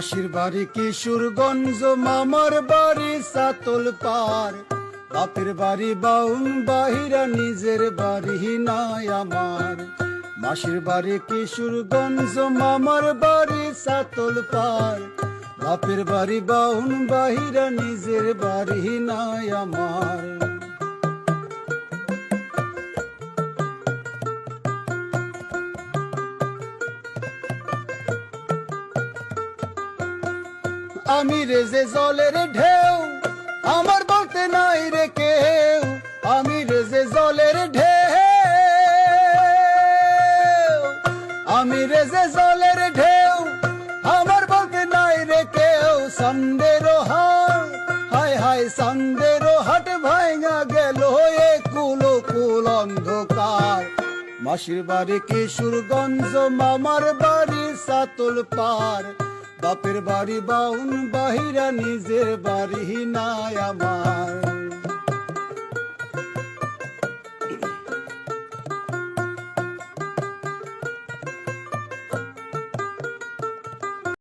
মাসির বাড়ি কিশোরগঞ্জ, মামার বাড়ি সাতল পার, বাপের বাড়ি বাউন বাহিরা, নিজের বাড়ি নাই আমার। মাসির বাড়ি কিশোরগঞ্জ, মামার বাড়ি সাতল পার, বাপের বাড়ি বাউন বাহিরা, নিজের বাড়ি নাই আমার। আমি রে যে জলের ঢেউ, আমার বলতে নাই রে কেউ। আমি রে যে জলের ঢেউ, আমি রে যে জলের ঢেউ, আমার বলতে নাই রে কেউ। সন্দেরো হাট, হায় হায় সন্দেরো হাট ভাঙা গেল এ কুল কুল অন্ধকার। মাসির বাড়ি কিশোরগঞ্জ, মামার বাড়ি সাতল পার, বাপের বাড়ি বাউন বাহিরা, নিজের বাড়ি নাই আমার।